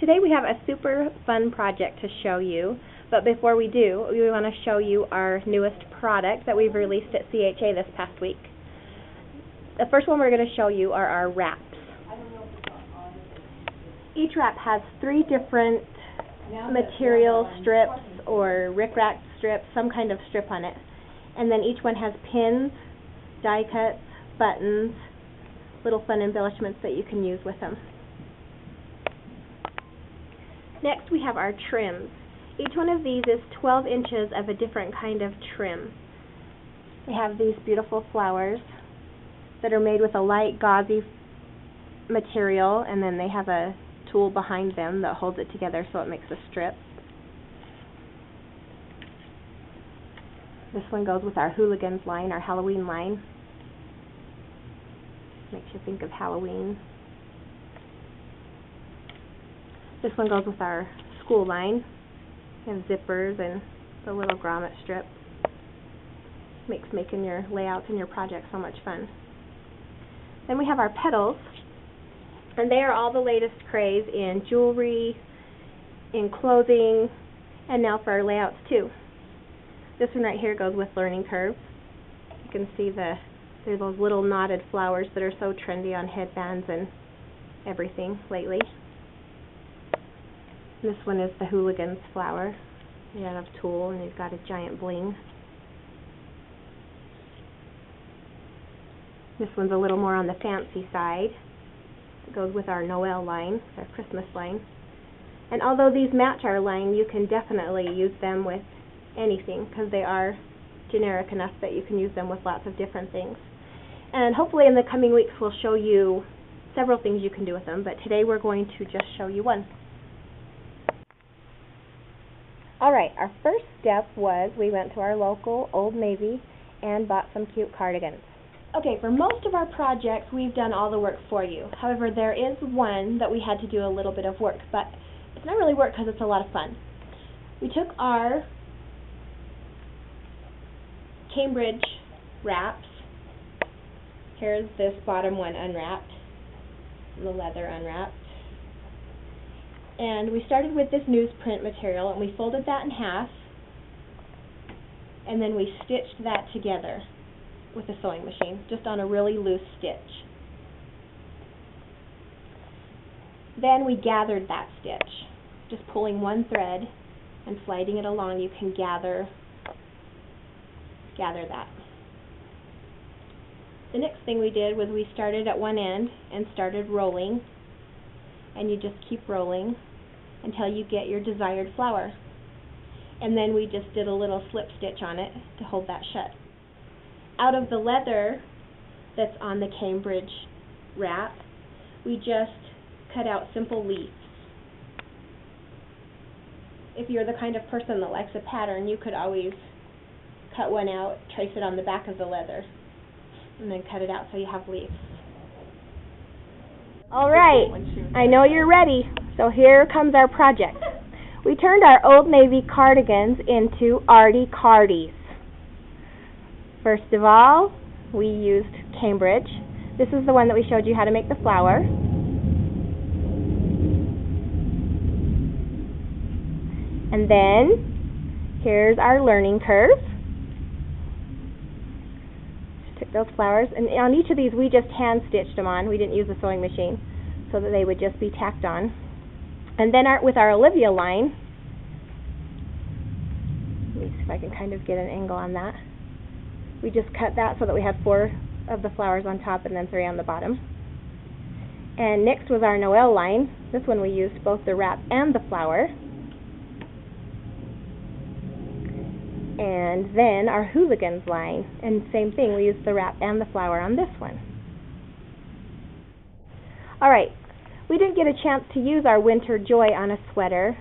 Today we have a super fun project to show you, but before we do, we want to show you our newest product that we've released at CHA this past week. The first one we're going to show you are our wraps. Each wrap has 3 different material strips or rickrack strips, some kind of strip on it. And then each one has pins, die cuts, buttons, little fun embellishments that you can use with them. Next we have our trims. Each one of these is 12 inches of a different kind of trim. We have these beautiful flowers that are made with a light gauzy material, and then they have a tool behind them that holds it together so it makes a strip. This one goes with our Hooligans line, our Halloween line. Makes you think of Halloween. This one goes with our school line. We have zippers and the little grommet strip. Makes making your layouts and your projects so much fun. Then we have our petals, and they are all the latest craze in jewelry, in clothing, and now for our layouts too. This one right here goes with learning curves. You can see they're those little knotted flowers that are so trendy on headbands and everything lately. This one is the Hooligans flower, made out of tulle, and he's got a giant bling. This one's a little more on the fancy side. It goes with our Noel line, our Christmas line. And although these match our line, you can definitely use them with anything because they are generic enough that you can use them with lots of different things. And hopefully in the coming weeks we'll show you several things you can do with them, but today we're going to just show you one. Alright, our first step was we went to our local Old Navy and bought some cute cardigans. Okay, for most of our projects we've done all the work for you. However, there is one that we had to do a little bit of work, but it's not really work because it's a lot of fun. We took our Cambridge wraps. Here's this bottom one unwrapped, the leather unwrapped. And we started with this newsprint material, and we folded that in half, and then we stitched that together with a sewing machine, just on a really loose stitch. Then we gathered that stitch, just pulling one thread and sliding it along. You can gather that. The next thing we did was we started at one end and started rolling, and you just keep rolling until you get your desired flower. And then we just did a little slip stitch on it to hold that shut. Out of the leather that's on the Cambridge wrap, we just cut out simple leaves. If you're the kind of person that likes a pattern, you could always cut one out, trace it on the back of the leather, and then cut it out so you have leaves. Alright, I know you're ready, so here comes our project. We turned our Old Navy cardigans into Arty Cardis. First of all, we used Cambridge. This is the one that we showed you how to make the flower. And then, here's our learning curve. Took those flowers, and on each of these we just hand stitched them on. We didn't use a sewing machine, so that they would just be tacked on. And then with our Olivia line, let me see if I can kind of get an angle on that. We just cut that so that we had 4 of the flowers on top and then 3 on the bottom. And next was our Noel line. This one we used both the wrap and the flower. And then our Hooligans line, and same thing, we used the wrap and the flower on this one. Alright, we didn't get a chance to use our Winter Joy on a sweater,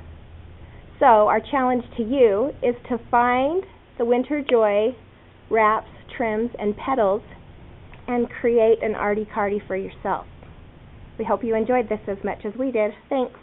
so our challenge to you is to find the Winter Joy wraps, trims, and petals and create an Arty Cardi for yourself. We hope you enjoyed this as much as we did. Thanks.